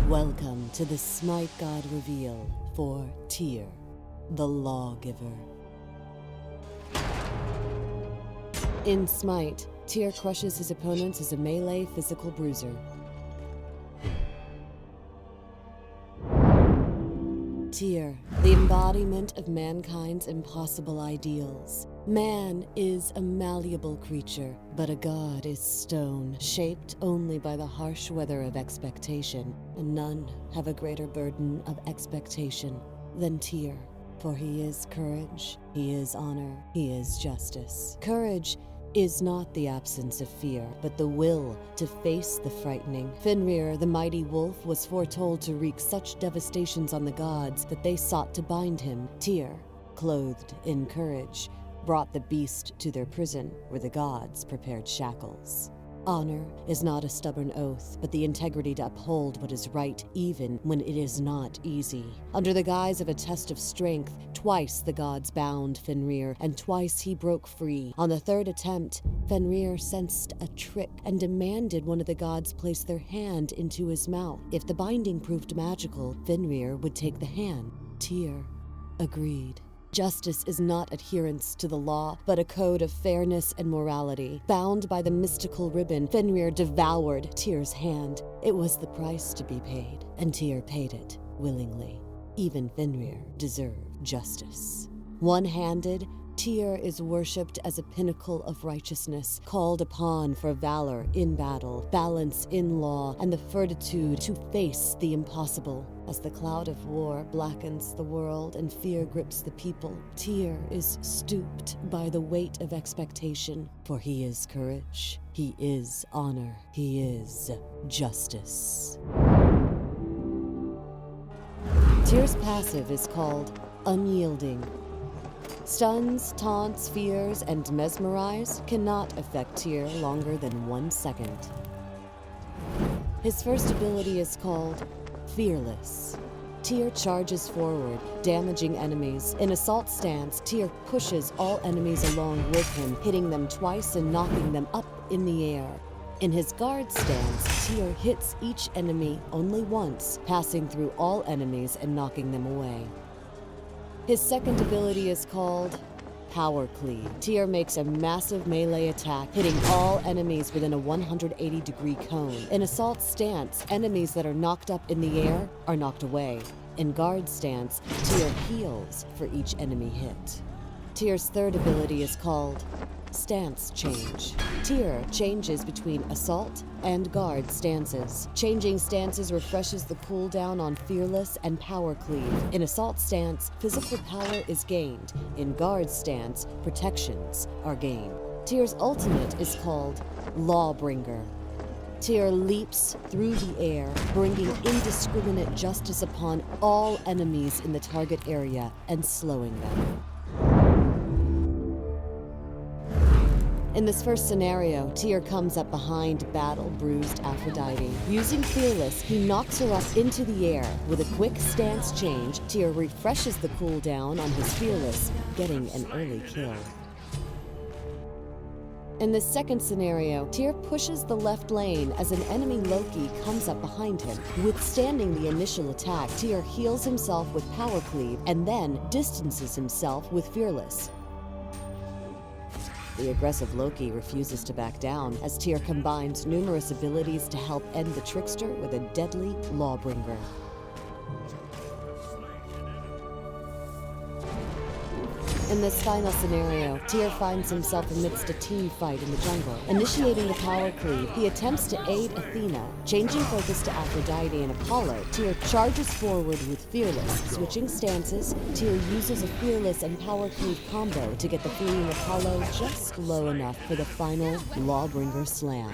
Welcome to the Smite God reveal for Tyr, the Lawgiver. In Smite, Tyr crushes his opponents as a melee physical bruiser. Tyr, the embodiment of mankind's impossible ideals. Man is a malleable creature, but a god is stone, shaped only by the harsh weather of expectation, and none have a greater burden of expectation than Tyr. For he is courage, he is honor, he is justice. Courage is not the absence of fear, but the will to face the frightening. Fenrir, the mighty wolf, was foretold to wreak such devastations on the gods that they sought to bind him. Tyr, clothed in courage, brought the beast to their prison, where the gods prepared shackles. Honor is not a stubborn oath, but the integrity to uphold what is right even when it is not easy. Under the guise of a test of strength, twice the gods bound Fenrir, and twice he broke free. On the third attempt, Fenrir sensed a trick and demanded one of the gods place their hand into his mouth. If the binding proved magical, Fenrir would take the hand. Tyr agreed. Justice is not adherence to the law, but a code of fairness and morality. Bound by the mystical ribbon, Fenrir devoured Tyr's hand. It was the price to be paid, and Tyr paid it willingly. Even Fenrir deserved justice. One-handed, Tyr is worshipped as a pinnacle of righteousness, called upon for valor in battle, balance in law, and the fortitude to face the impossible. As the cloud of war blackens the world and fear grips the people, Tyr is stooped by the weight of expectation, for he is courage, he is honor, he is justice. Tyr's passive is called Unyielding. Stuns, taunts, fears, and mesmerize cannot affect Tyr longer than 1 second. His first ability is called Fearless. Tyr charges forward, damaging enemies. In assault stance, Tyr pushes all enemies along with him, hitting them twice and knocking them up in the air. In his guard stance, Tyr hits each enemy only once, passing through all enemies and knocking them away. His second ability is called Power Cleave. Tyr makes a massive melee attack, hitting all enemies within a 180-degree cone. In assault stance, enemies that are knocked up in the air are knocked away. In guard stance, Tyr heals for each enemy hit. Tyr's third ability is called Stance Change. Tyr changes between assault and guard stances. Changing stances refreshes the cooldown on Fearless and Power Cleave. In assault stance, physical power is gained. In guard stance, protections are gained. Tyr's ultimate is called Lawbringer. Tyr leaps through the air, bringing indiscriminate justice upon all enemies in the target area and slowing them. In this first scenario, Tyr comes up behind battle-bruised Aphrodite. Using Fearless, he knocks her up into the air. With a quick stance change, Tyr refreshes the cooldown on his Fearless, getting an early kill. In the second scenario, Tyr pushes the left lane as an enemy Loki comes up behind him. Withstanding the initial attack, Tyr heals himself with Power Cleave and then distances himself with Fearless. The aggressive Loki refuses to back down as Tyr combines numerous abilities to help end the trickster with a deadly Lawbringer. In this final scenario, Tyr finds himself amidst a team fight in the jungle. Initiating the Power Cleave, he attempts to aid Athena. Changing focus to Aphrodite and Apollo, Tyr charges forward with Fearless. Switching stances, Tyr uses a Fearless and Power Cleave combo to get the fleeing Apollo just low enough for the final Lawbringer slam.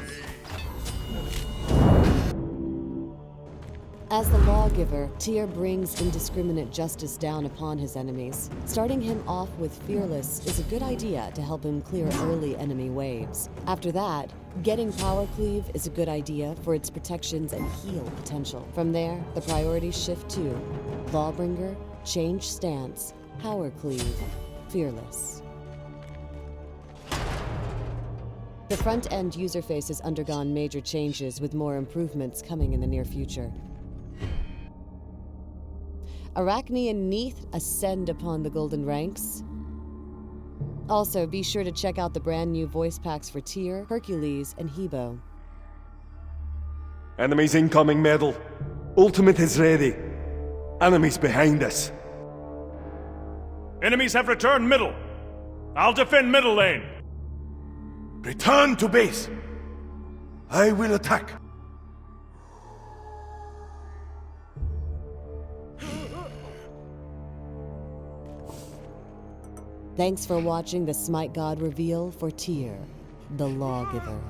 As the Lawgiver, Tyr brings indiscriminate justice down upon his enemies. Starting him off with Fearless is a good idea to help him clear early enemy waves. After that, getting Power Cleave is a good idea for its protections and heal potential. From there, the priorities shift to Lawbringer, Change Stance, Power Cleave, Fearless. The front-end user face has undergone major changes, with more improvements coming in the near future. Arachne and Neith ascend upon the golden ranks. Also, be sure to check out the brand new voice packs for Tyr, Hercules, and Hebo. Enemies incoming, Medal. Ultimate is ready. Enemies behind us. Enemies have returned middle. I'll defend middle lane. Return to base. I will attack. Thanks for watching the Smite God reveal for Tyr, the Lawgiver.